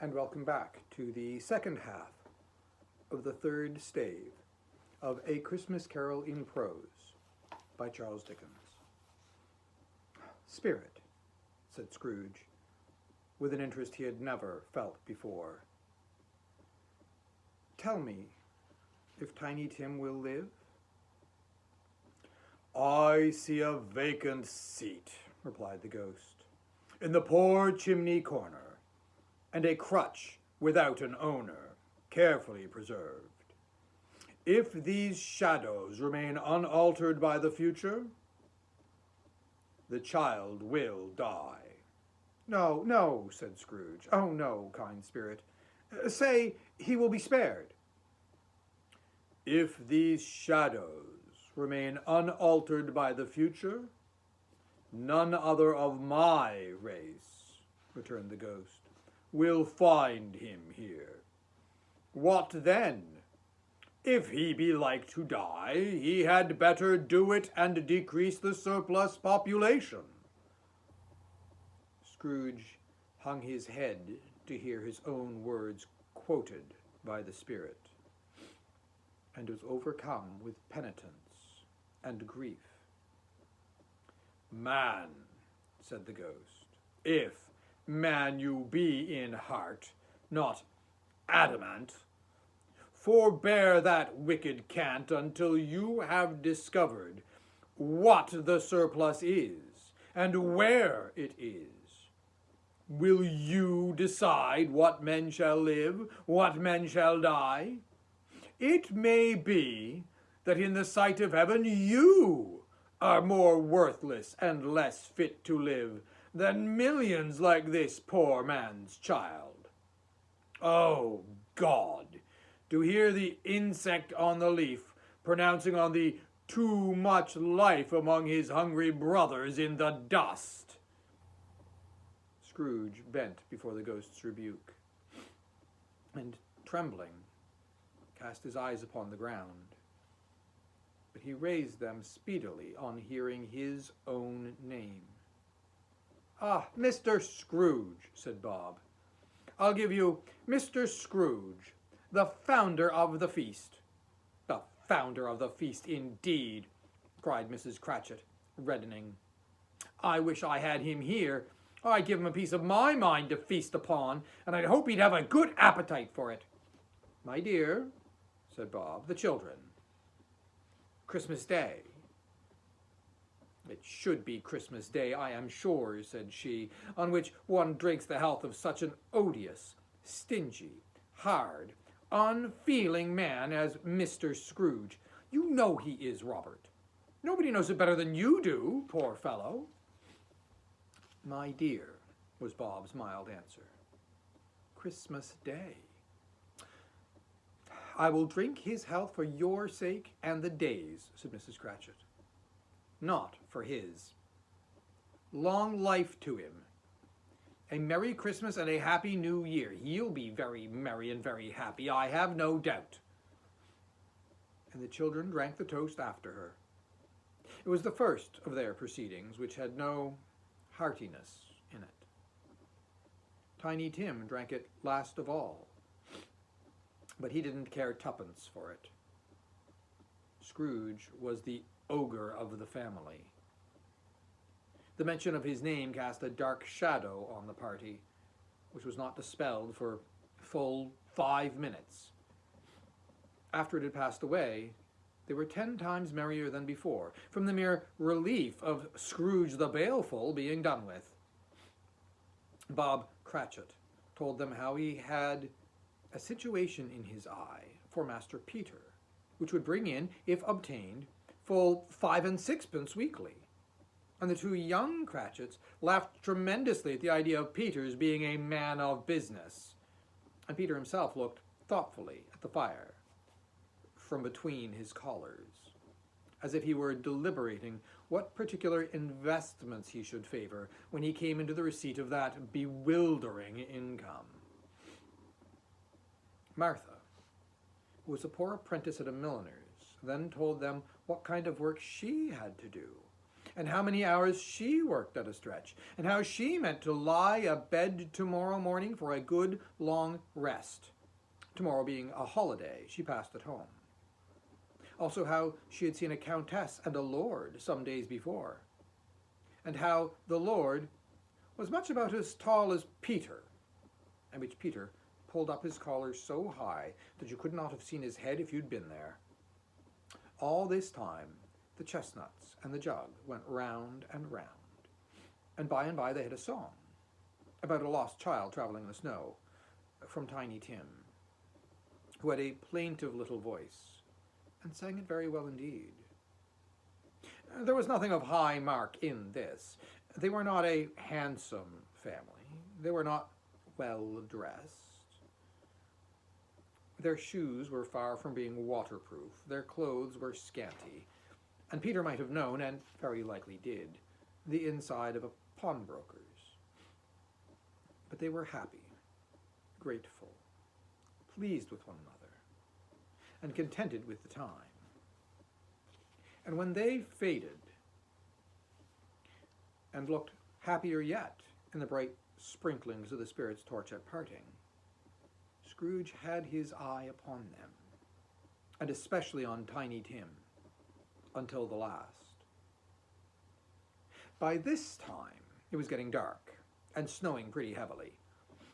and welcome back to the second half of the third stave of A Christmas Carol in Prose by Charles Dickens. Spirit, said Scrooge, with an interest he had never felt before. Tell me if Tiny Tim will live? I see a vacant seat, replied the ghost, in the poor chimney corner, and a crutch without an owner, carefully preserved. If these shadows remain unaltered by the future, the child will die. No, no, said Scrooge. Oh, no, kind spirit. Say he will be spared. If these shadows remain unaltered by the future, none other of my race, returned the ghost, will find him here. What then? If he be like to die, he had better do it and decrease the surplus population. Scrooge hung his head to hear his own words quoted by the spirit, and was overcome with penitence and grief. Man, said the ghost, if man you be in heart, not adamant, forbear that wicked cant until you have discovered what the surplus is and where it is. Will you decide what men shall live, what men shall die? It may be that in the sight of heaven you are more worthless and less fit to live than millions like this poor man's child. Oh, God, to hear the insect on the leaf pronouncing on the too much life among his hungry brothers in the dust. Scrooge bent before the ghost's rebuke, and, trembling, cast his eyes upon the ground. But he raised them speedily on hearing his own name. "Ah, Mr. Scrooge," said Bob. "I'll give you Mr. Scrooge, the founder of the feast." "The founder of the feast, indeed," cried Mrs. Cratchit, reddening. "I wish I had him here. I'd give him a piece of my mind to feast upon, and I'd hope he'd have a good appetite for it." "My dear," said Bob, "the children. Christmas Day." "It should be Christmas Day, I am sure," said she, "on which one drinks the health of such an odious, stingy, hard, unfeeling man as Mr. Scrooge. You know he is, Robert. Nobody knows it better than you do, poor fellow." "My dear," was Bob's mild answer, "Christmas Day." "I will drink his health for your sake and the day's," said Mrs. Cratchit. "Not for his. Long life to him. A Merry Christmas and a Happy New Year. He'll be very merry and very happy, I have no doubt." And the children drank the toast after her. It was the first of their proceedings which had no heartiness in it. Tiny Tim drank it last of all, but he didn't care tuppence for it. Scrooge was the ogre of the family. The mention of his name cast a dark shadow on the party, which was not dispelled for full 5 minutes. After it had passed away, they were 10 times merrier than before, from the mere relief of Scrooge the Baleful being done with. Bob Cratchit told them how he had a situation in his eye for Master Peter, which would bring in, if obtained, full 5 and 6pence weekly. And the two young Cratchits laughed tremendously at the idea of Peter's being a man of business. And Peter himself looked thoughtfully at the fire from between his collars, as if he were deliberating what particular investments he should favor when he came into the receipt of that bewildering income. Martha, who was a poor apprentice at a milliner's, then told them what kind of work she had to do, and how many hours she worked at a stretch, and how she meant to lie abed tomorrow morning for a good long rest, tomorrow being a holiday she passed at home. Also how she had seen a countess and a lord some days before, and how the lord was much about as tall as Peter, and which Peter pulled up his collar so high that you could not have seen his head if you'd been there. All this time the chestnuts and the jug went round and round, and by they had a song about a lost child traveling in the snow, from Tiny Tim, who had a plaintive little voice and sang it very well indeed. There was nothing of high mark in this. They were not a handsome family. They were not well dressed. Their shoes were far from being waterproof. Their clothes were scanty. And Peter might have known, and very likely did, the inside of a pawnbroker's. But they were happy, grateful, pleased with one another, and contented with the time. And when they faded, and looked happier yet in the bright sprinklings of the Spirit's torch at parting, Scrooge had his eye upon them, and especially on Tiny Tim, until the last. By this time it was getting dark, and snowing pretty heavily,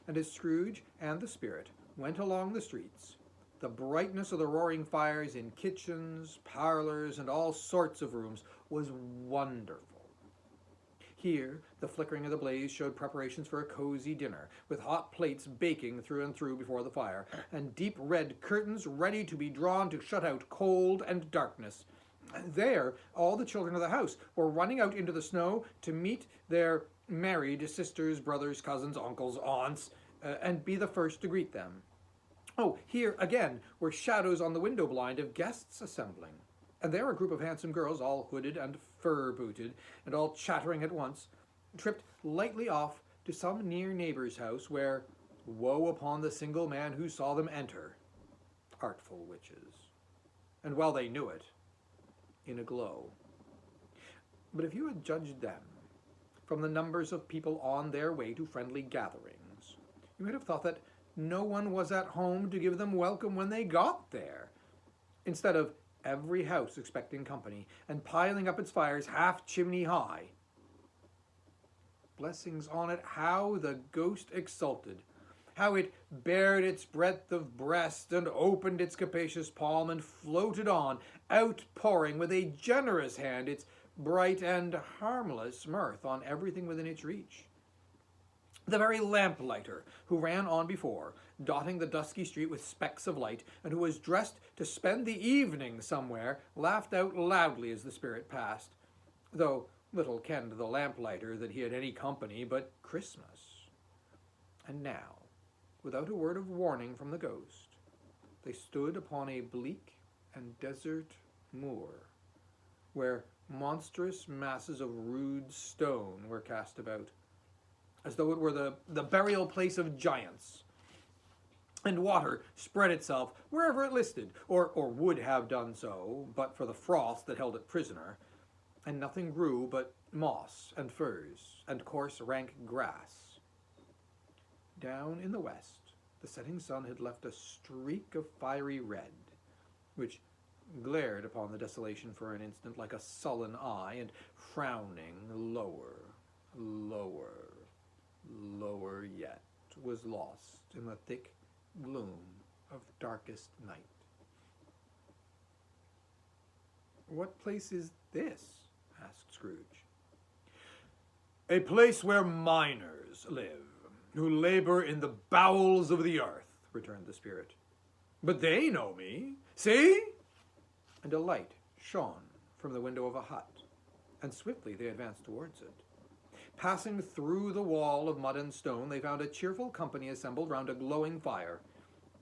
and as Scrooge and the Spirit went along the streets, the brightness of the roaring fires in kitchens, parlors, and all sorts of rooms was wonderful. Here, the flickering of the blaze showed preparations for a cozy dinner, with hot plates baking through and through before the fire, and deep red curtains ready to be drawn to shut out cold and darkness. There, all the children of the house were running out into the snow to meet their married sisters, brothers, cousins, uncles, aunts, and be the first to greet them. Oh, here, again, were shadows on the window blind of guests assembling. And there a group of handsome girls, all hooded and fur-booted, and all chattering at once, tripped lightly off to some near neighbor's house, where woe upon the single man who saw them enter, artful witches, and well they knew it, in a glow. But if you had judged them from the numbers of people on their way to friendly gatherings, you might have thought that no one was at home to give them welcome when they got there, instead of every house expecting company, and piling up its fires half chimney high. Blessings on it, how the ghost exulted, how it bared its breadth of breast, and opened its capacious palm, and floated on, outpouring with a generous hand its bright and harmless mirth on everything within its reach. The very lamplighter who ran on before, dotting the dusky street with specks of light, and who was dressed to spend the evening somewhere, laughed out loudly as the Spirit passed, though little kenned the lamplighter that he had any company but Christmas. And now, without a word of warning from the ghost, they stood upon a bleak and desert moor, where monstrous masses of rude stone were cast about, as though it were the burial place of giants, and water spread itself wherever it listed, or would have done so, but for the frost that held it prisoner, and nothing grew but moss and furze and coarse rank grass. Down in the west, the setting sun had left a streak of fiery red, which glared upon the desolation for an instant like a sullen eye, and frowning lower, lower yet, was lost in the thick gloom of darkest night. "What place is this?" asked Scrooge. "A place where miners live, who labor in the bowels of the earth," returned the Spirit. "But they know me. See?" And a light shone from the window of a hut, and swiftly they advanced towards it. Passing through the wall of mud and stone, they found a cheerful company assembled round a glowing fire,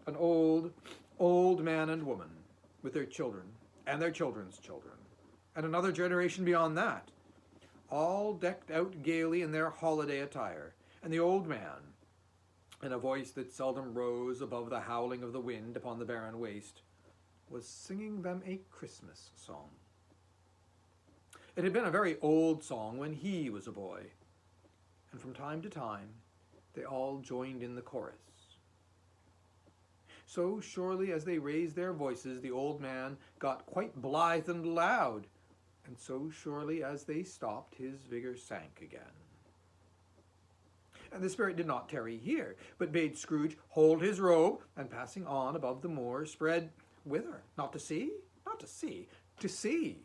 an old man and woman, with their children, and their children's children, and another generation beyond that, all decked out gaily in their holiday attire, and the old man, in a voice that seldom rose above the howling of the wind upon the barren waste, was singing them a Christmas song. It had been a very old song when he was a boy, and from time to time they all joined in the chorus. So surely as they raised their voices, the old man got quite blithe and loud, and so surely as they stopped, his vigor sank again. And the spirit did not tarry here, but bade Scrooge hold his robe, and passing on above the moor, spread whither? Not to see? Not to see. To see.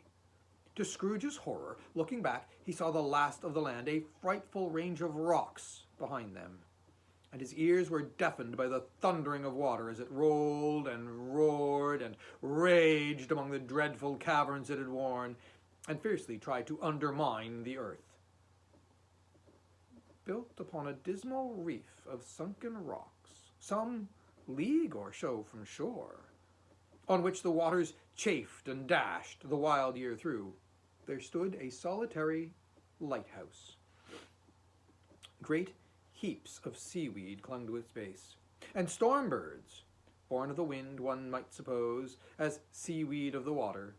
To Scrooge's horror, looking back, he saw the last of the land, a frightful range of rocks behind them, and his ears were deafened by the thundering of water as it rolled and roared and raged among the dreadful caverns it had worn, and fiercely tried to undermine the earth. Built upon a dismal reef of sunken rocks, some league or so from shore, on which the waters chafed and dashed the wild year through, there stood a solitary lighthouse. Great heaps of seaweed clung to its base, and storm birds, born of the wind, one might suppose, as seaweed of the water,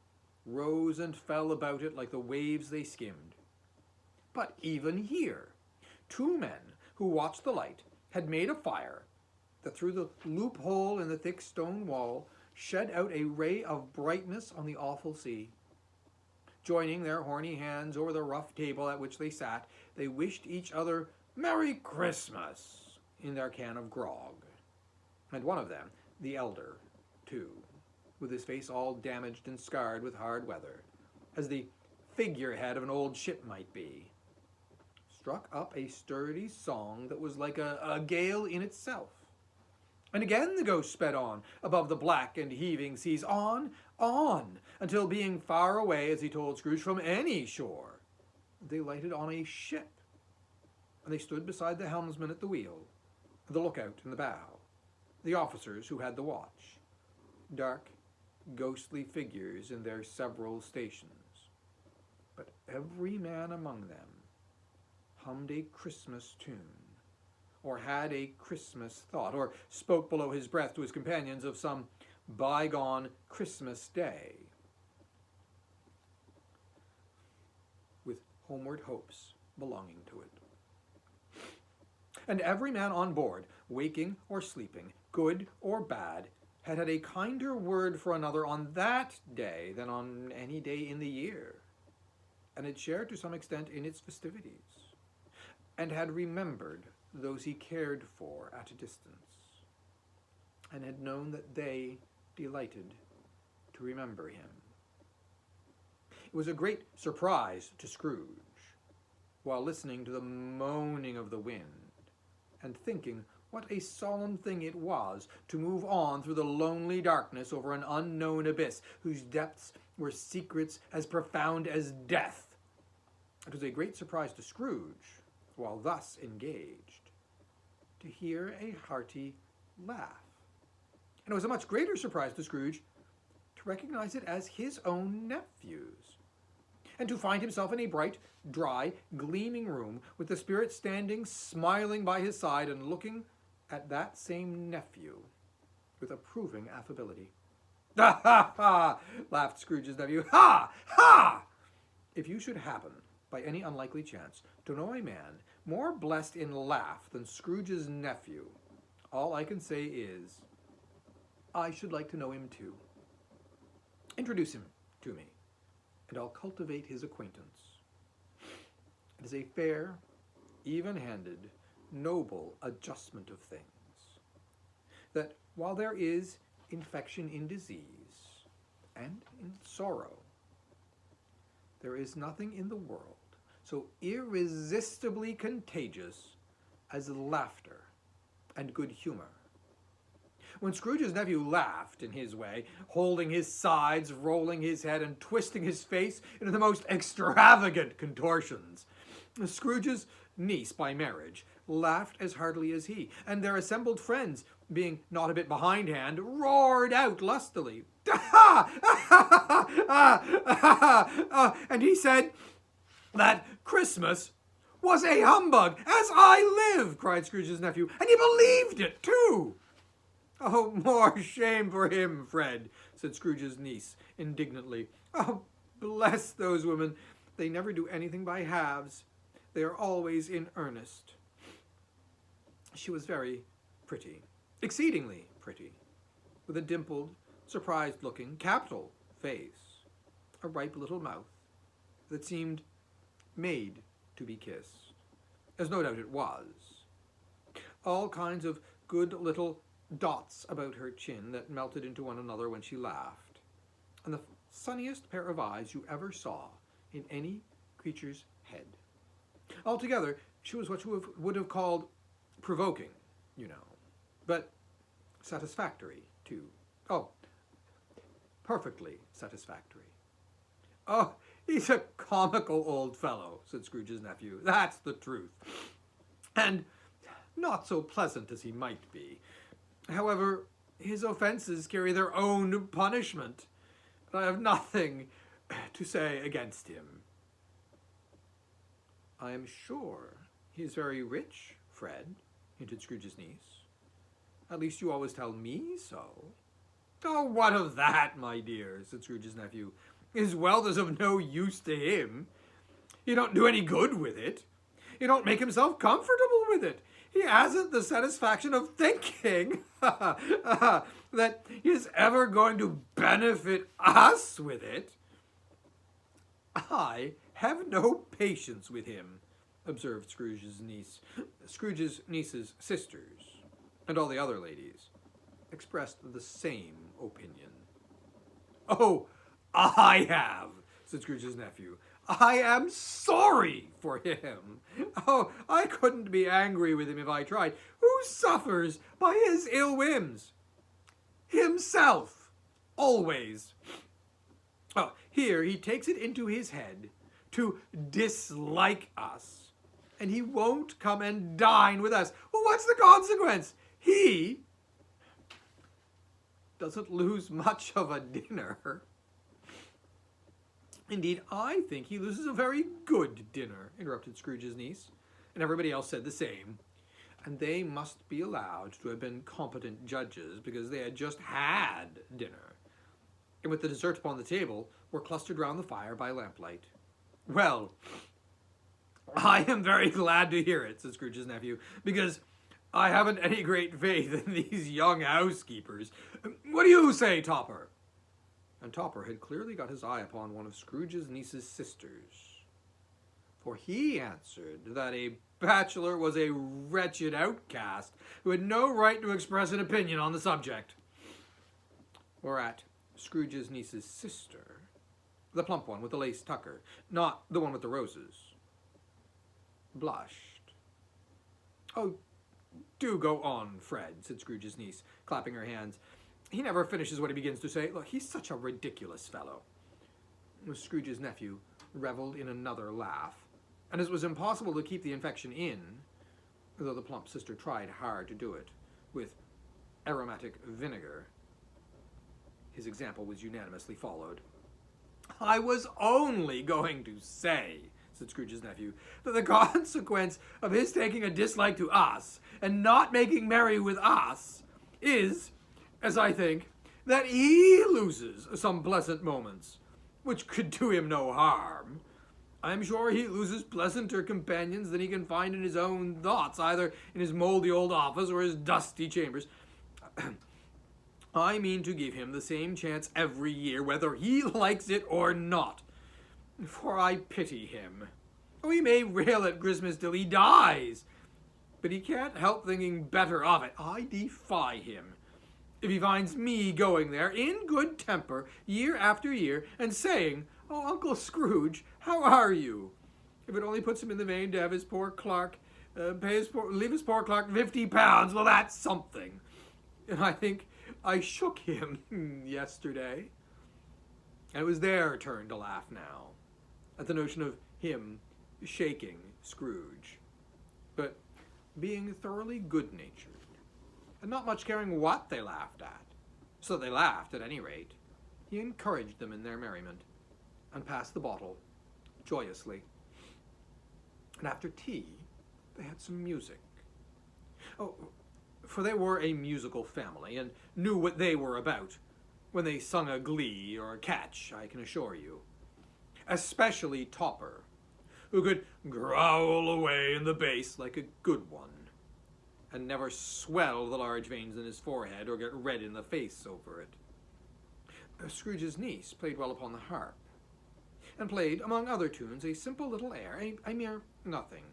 rose and fell about it like the waves they skimmed. But even here, two men who watched the light had made a fire that through the loophole in the thick stone wall shed out a ray of brightness on the awful sea. Joining their horny hands over the rough table at which they sat, they wished each other Merry Christmas in their can of grog. And one of them, the elder, too, with his face all damaged and scarred with hard weather, as the figurehead of an old ship might be, struck up a sturdy song that was like a gale in itself. And again the ghost sped on, above the black and heaving seas, on, until being far away, as he told Scrooge, from any shore, they lighted on a ship, and they stood beside the helmsman at the wheel, the lookout in the bow, the officers who had the watch, dark, ghostly figures in their several stations. But every man among them hummed a Christmas tune, or had a Christmas thought, or spoke below his breath to his companions of some bygone Christmas day, with homeward hopes belonging to it. And every man on board, waking or sleeping, good or bad, had had a kinder word for another on that day than on any day in the year, and had shared to some extent in its festivities, and had remembered those he cared for at a distance, and had known that they delighted to remember him. It was a great surprise to Scrooge, while listening to the moaning of the wind, and thinking what a solemn thing it was to move on through the lonely darkness over an unknown abyss whose depths were secrets as profound as death. It was a great surprise to Scrooge, while thus engaged, to hear a hearty laugh. And it was a much greater surprise to Scrooge to recognize it as his own nephew's, and to find himself in a bright, dry, gleaming room with the spirit standing smiling by his side and looking at that same nephew with approving affability. "Ha, ha, ha!" laughed Scrooge's nephew. "Ha, ha! If you should happen, by any unlikely chance, to know a man more blessed in laugh than Scrooge's nephew, all I can say is, I should like to know him too. Introduce him to me, and I'll cultivate his acquaintance. It is a fair, even-handed, noble adjustment of things, that while there is infection in disease and in sorrow, there is nothing in the world so irresistibly contagious as laughter and good humor." When Scrooge's nephew laughed in his way, holding his sides, rolling his head, and twisting his face into the most extravagant contortions, Scrooge's niece by marriage laughed as heartily as he, and their assembled friends, being not a bit behindhand, roared out lustily. And he said that Christmas was a humbug, as I live, cried Scrooge's nephew, and he believed it too. "Oh, more shame for him, Fred," said Scrooge's niece indignantly. "Oh, bless those women. They never do anything by halves. They are always in earnest. She was very pretty, exceedingly pretty, with a dimpled, surprised-looking, capital face, a ripe little mouth that seemed made to be kissed, as no doubt it was. All kinds of good little dots about her chin that melted into one another when she laughed, and the sunniest pair of eyes you ever saw in any creature's head. Altogether, she was what you would have called provoking, you know, but satisfactory, too. Oh, perfectly satisfactory. Oh, he's a comical old fellow, said Scrooge's nephew. That's the truth. And not so pleasant as he might be. However, his offences carry their own punishment, and I have nothing to say against him. I am sure he is very rich, Fred, hinted Scrooge's niece. At least you always tell me so. Oh, what of that, my dear, said Scrooge's nephew. His wealth is of no use to him. He don't do any good with it. He don't make himself comfortable with it. He hasn't the satisfaction of thinking that he is ever going to benefit us with it. I have no patience with him, observed Scrooge's niece's sisters, and all the other ladies expressed the same opinion. Oh, I have, said Scrooge's nephew. I am sorry for him. Oh, I couldn't be angry with him if I tried. Who suffers by his ill whims? Himself, always. Oh, here he takes it into his head to dislike us, and he won't come and dine with us. Well, what's the consequence? He doesn't lose much of a dinner. Indeed, I think he loses a very good dinner, interrupted Scrooge's niece, and everybody else said the same. And they must be allowed to have been competent judges, because they had just had dinner, and with the dessert upon the table, were clustered round the fire by lamplight. Well, I am very glad to hear it, said Scrooge's nephew, because I haven't any great faith in these young housekeepers. What do you say, Topper? And Topper had clearly got his eye upon one of Scrooge's niece's sisters, for he answered that a bachelor was a wretched outcast who had no right to express an opinion on the subject. Whereat Scrooge's niece's sister, the plump one with the lace tucker, not the one with the roses, blushed. Oh, do go on, Fred, said Scrooge's niece, clapping her hands. He never finishes what he begins to say. Look, he's such a ridiculous fellow. Scrooge's nephew revelled in another laugh, and as it was impossible to keep the infection in, though the plump sister tried hard to do it with aromatic vinegar, his example was unanimously followed. I was only going to say, said Scrooge's nephew, that the consequence of his taking a dislike to us and not making merry with us is, as I think, that he loses some pleasant moments, which could do him no harm. I'm sure he loses pleasanter companions than he can find in his own thoughts, either in his mouldy old office or his dusty chambers. I mean to give him the same chance every year, whether he likes it or not, for I pity him. Oh, he may rail at Christmas till he dies, but he can't help thinking better of it. I defy him. If he finds me going there in good temper year after year and saying, oh, Uncle Scrooge, how are you? If it only puts him in the vein to have his poor clerk, leave his poor clerk £50, well, that's something. And I think I shook him yesterday. And it was their turn to laugh now, at the notion of him shaking Scrooge, but being thoroughly good-natured, and not much caring what they laughed at. So they laughed, at any rate. He encouraged them in their merriment, and passed the bottle joyously. And after tea, they had some music. Oh, for they were a musical family, and knew what they were about when they sung a glee or a catch, I can assure you. especially Topper, who could growl away in the bass like a good one, and never swell the large veins in his forehead or get red in the face over it. Scrooge's niece played well upon the harp, and played, among other tunes, a simple little air, a mere nothing.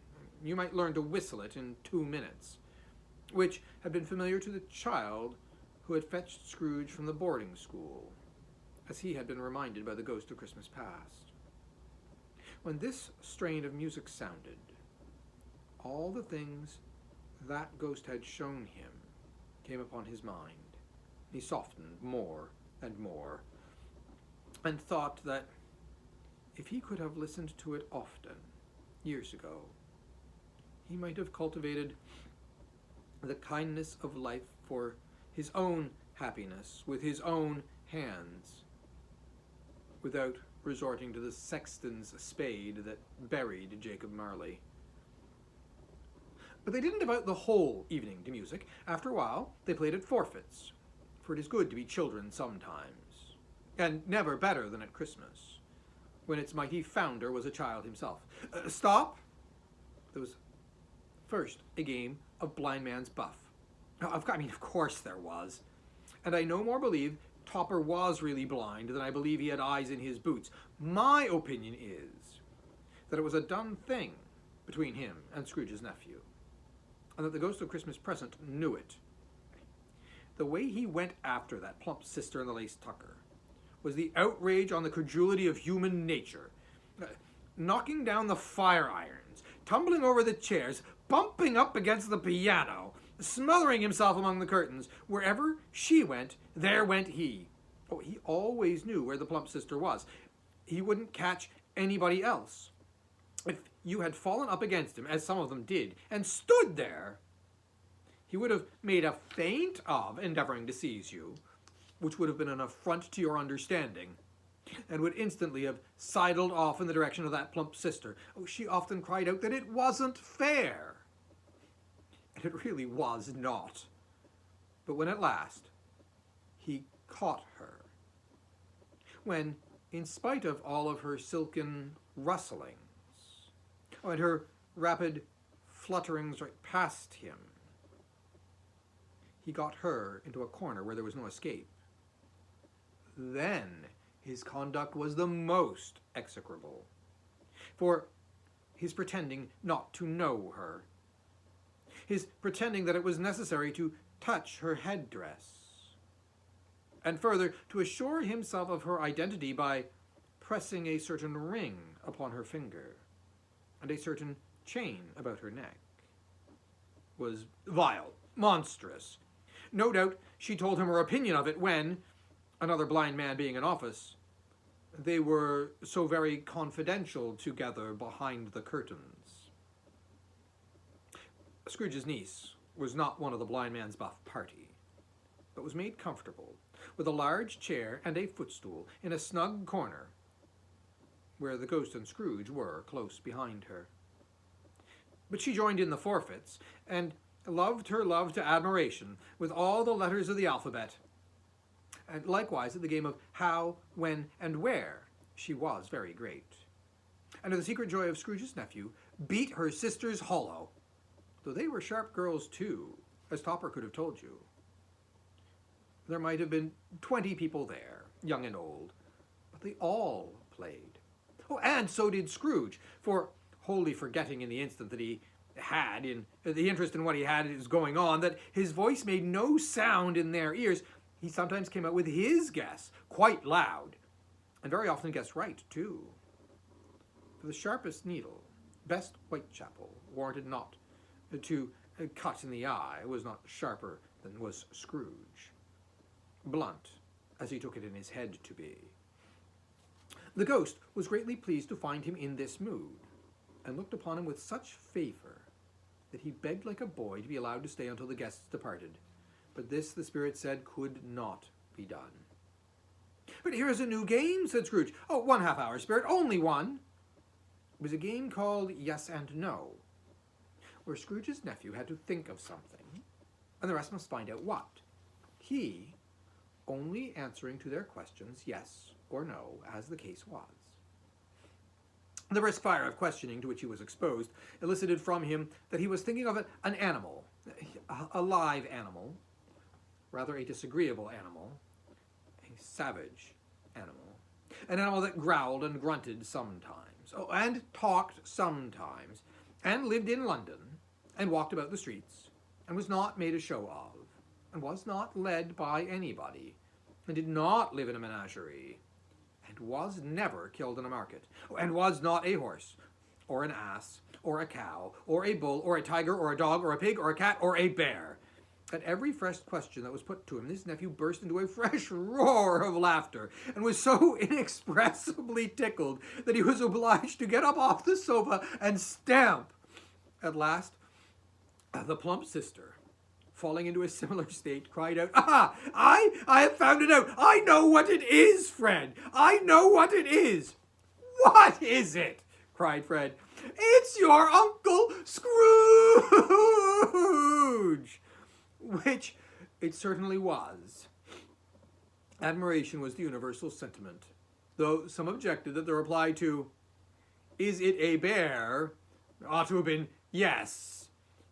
You might learn to whistle it in 2 minutes, which had been familiar to the child who had fetched Scrooge from the boarding school, as he had been reminded by the ghost of Christmas past. When this strain of music sounded, all the things that ghost had shown him came upon his mind. He softened more and more, and thought that if he could have listened to it often, years ago, he might have cultivated the kindness of life for his own happiness with his own hands, without resorting to the sexton's spade that buried Jacob Marley. But they didn't devote the whole evening to music. After a while, they played at forfeits, for it is good to be children sometimes, and never better than at Christmas, when its mighty founder was a child himself. Stop! There was first a game of blind man's buff. Of course there was. And I no more believe Topper was really blind than I believe he had eyes in his boots. My opinion is that it was a done thing between him and Scrooge's nephew, and that the ghost of Christmas present knew it. The way he went after that plump sister in the lace tucker was the outrage on the credulity of human nature, knocking down the fire irons, tumbling over the chairs, bumping up against the piano, smothering himself among the curtains. Wherever she went, there went he. Oh, he always knew where the plump sister was. He wouldn't catch anybody else. If you had fallen up against him, as some of them did, and stood there, he would have made a feint of endeavoring to seize you, which would have been an affront to your understanding, and would instantly have sidled off in the direction of that plump sister. Oh, she often cried out that it wasn't fair. And it really was not. But when at last he caught her, when, in spite of all of her silken rustlings, and her rapid flutterings right past him, he got her into a corner where there was no escape. Then his conduct was the most execrable, for his pretending not to know her, his pretending that it was necessary to touch her headdress, and further, to assure himself of her identity by pressing a certain ring upon her finger, and a certain chain about her neck, was vile, monstrous. No doubt she told him her opinion of it when, another blind man being in office, they were so very confidential together behind the curtains. Scrooge's niece was not one of the blind man's buff party, but was made comfortable with a large chair and a footstool in a snug corner where the ghost and Scrooge were close behind her. But she joined in the forfeits, and loved her love to admiration with all the letters of the alphabet. And likewise at the game of how, when, and where she was very great. And to the secret joy of Scrooge's nephew, beat her sisters hollow, though they were sharp girls too, as Topper could have told you. There might have been 20 people there, young and old, but they all played. Oh, and so did Scrooge, for, wholly forgetting in the instant that he had, in the interest in what he had is going on, that his voice made no sound in their ears, he sometimes came out with his guess, quite loud, and very often guessed right, too. For the sharpest needle, best Whitechapel, warranted not to cut in the eye, was not sharper than was Scrooge, blunt, as he took it in his head to be. The ghost was greatly pleased to find him in this mood, and looked upon him with such favour that he begged like a boy to be allowed to stay until the guests departed. But this, the spirit said, could not be done. "But here is a new game," said Scrooge. "Oh, 1/2 hour, spirit, only one." It was a game called Yes and No, where Scrooge's nephew had to think of something, and the rest must find out what. He only answering to their questions yes or no, as the case was. The brisk fire of questioning to which he was exposed elicited from him that he was thinking of an animal, a live animal, rather a disagreeable animal, a savage animal, an animal that growled and grunted sometimes, and talked sometimes, and lived in London, and walked about the streets, and was not made a show of, and was not led by anybody, and did not live in a menagerie, and was never killed in a market, and was not a horse, or an ass, or a cow, or a bull, or a tiger, or a dog, or a pig, or a cat, or a bear. At every fresh question that was put to him, his nephew burst into a fresh roar of laughter, and was so inexpressibly tickled that he was obliged to get up off the sofa and stamp. At last, the plump sister, falling into a similar state, cried out, "Ah! I have found it out! I know what it is, Fred! I know what it is!" "What is it?" cried Fred. "It's your Uncle Scrooge!" Which it certainly was. Admiration was the universal sentiment, though some objected that the reply to, "Is it a bear?" ought to have been yes,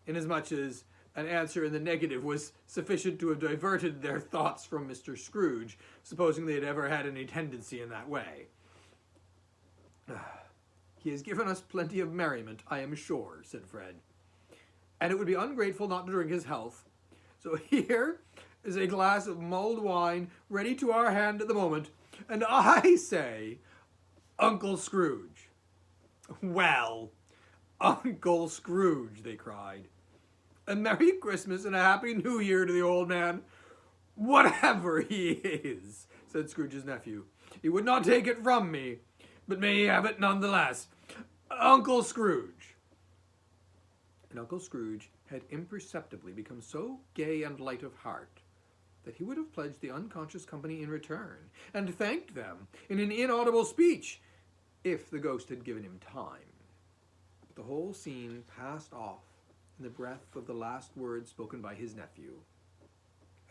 inasmuch as an answer in the negative was sufficient to have diverted their thoughts from Mr. Scrooge, supposing they had ever had any tendency in that way. "He has given us plenty of merriment, I am sure," said Fred, "and it would be ungrateful not to drink his health. So here is a glass of mulled wine ready to our hand at the moment, and I say, Uncle Scrooge." "Well, Uncle Scrooge," they cried. "A Merry Christmas and a Happy New Year to the old man." "Whatever he is," said Scrooge's nephew, "he would not take it from me, but may he have it none the less. Uncle Scrooge." And Uncle Scrooge had imperceptibly become so gay and light of heart that he would have pledged the unconscious company in return, and thanked them in an inaudible speech, if the ghost had given him time. But the whole scene passed off in the breath of the last words spoken by his nephew,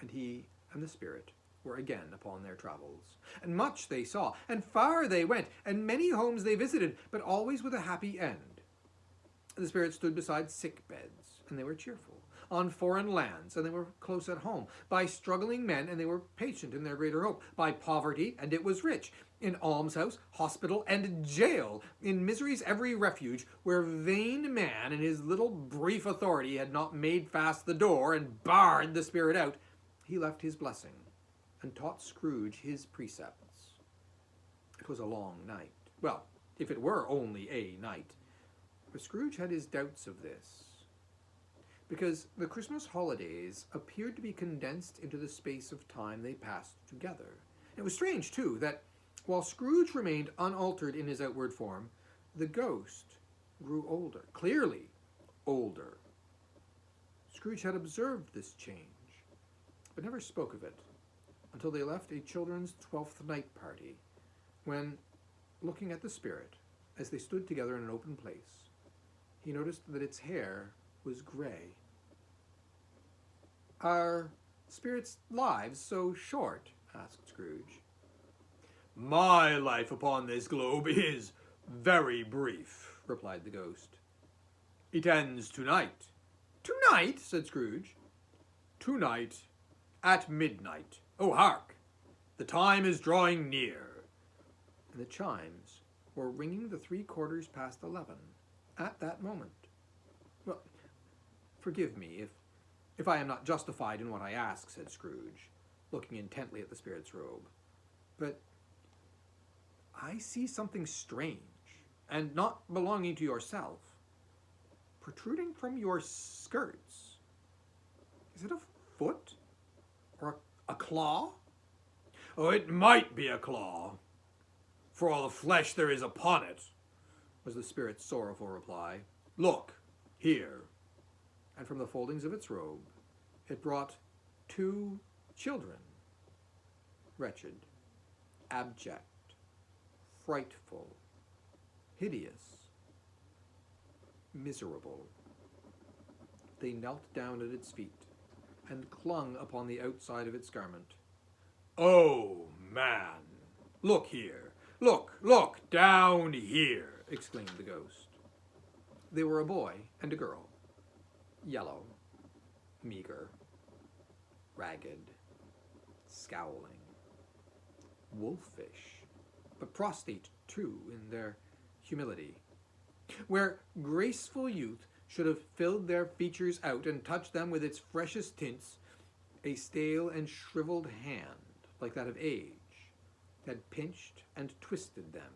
and he and the spirit were again upon their travels. And much they saw, and far they went, and many homes they visited, but always with a happy end. The spirit stood beside sick beds, and they were cheerful, on foreign lands, and they were close at home, by struggling men, and they were patient in their greater hope, by poverty, and it was rich, in almshouse, hospital, and jail, in misery's every refuge, where vain man in his little brief authority had not made fast the door and barred the spirit out, he left his blessing, and taught Scrooge his precepts. It was a long night. Well, if it were only a night. But Scrooge had his doubts of this, because the Christmas holidays appeared to be condensed into the space of time they passed together. It was strange, too, that while Scrooge remained unaltered in his outward form, the ghost grew older, clearly older. Scrooge had observed this change, but never spoke of it until they left a children's 12th night party, when, looking at the spirit, as they stood together in an open place, he noticed that its hair was gray. "Are spirits' lives so short?" asked Scrooge. "My life upon this globe is very brief," replied the ghost. "It ends tonight." "Tonight?" said Scrooge. "Tonight at midnight. Oh, hark! The time is drawing near." And the chimes were ringing the 11:15 at that moment. "Well, forgive me if I am not justified in what I ask," said Scrooge, looking intently at the spirit's robe. "But I see something strange, and not belonging to yourself, protruding from your skirts. Is it a foot? Or a claw?" "Oh, it might be a claw, for all the flesh there is upon it," was the spirit's sorrowful reply. "Look, here." And from the foldings of its robe, it brought 2 children, wretched, abject, frightful, hideous, miserable. They knelt down at its feet, and clung upon the outside of its garment. "Oh, man, look here, look down here," exclaimed the ghost. They were a boy and a girl, yellow, meager, ragged, scowling, wolfish, but prostate too in their humility. Where graceful youth should have filled their features out and touched them with its freshest tints, a stale and shriveled hand, like that of age, had pinched and twisted them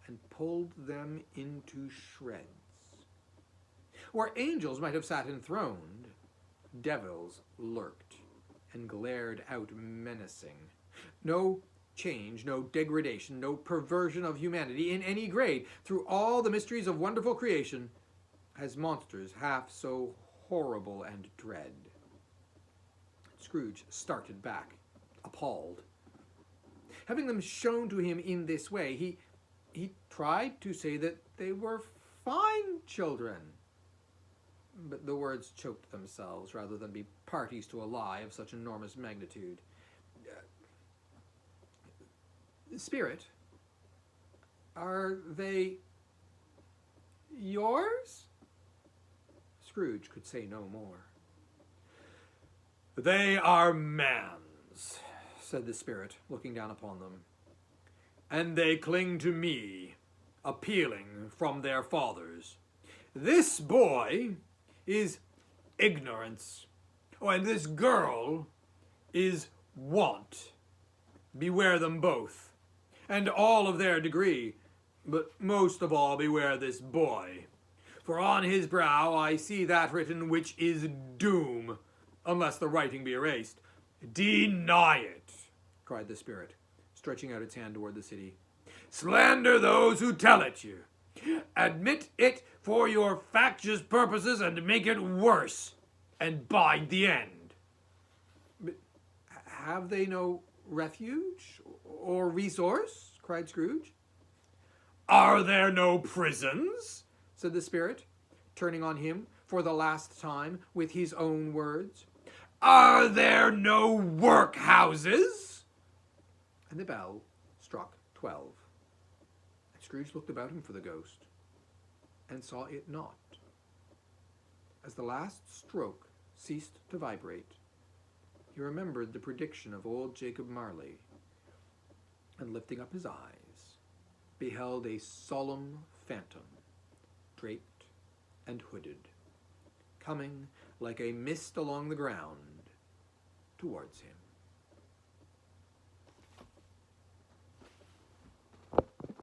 and pulled them into shreds. Where angels might have sat enthroned, devils lurked and glared out menacing. No change, no degradation, no perversion of humanity in any grade through all the mysteries of wonderful creation has monsters half so horrible and dread. Scrooge started back, appalled. Having them shown to him in this way, he tried to say that they were fine children. But the words choked themselves rather than be parties to a lie of such enormous magnitude. Spirit, are they yours? Scrooge could say no more. They are man's, said the spirit, looking down upon them. and they cling to me, appealing from their fathers. This boy is ignorance, and this girl is want. Beware them both, and all of their degree, but most of all beware this boy. For on his brow I see that written which is doom, unless the writing be erased. Deny it, cried the spirit, stretching out its hand toward the city. Slander those who tell it you. Admit it for your factious purposes and make it worse, and bide the end. But have they no refuge or resource? Cried Scrooge. Are there no prisons? Said the spirit, turning on him for the last time with his own words. Are there no workhouses? And the bell struck 12. And Scrooge looked about him for the ghost, and saw it not. As the last stroke ceased to vibrate, he remembered the prediction of old Jacob Marley, and lifting up his eyes, beheld a solemn phantom, draped and hooded, coming like a mist along the ground towards him.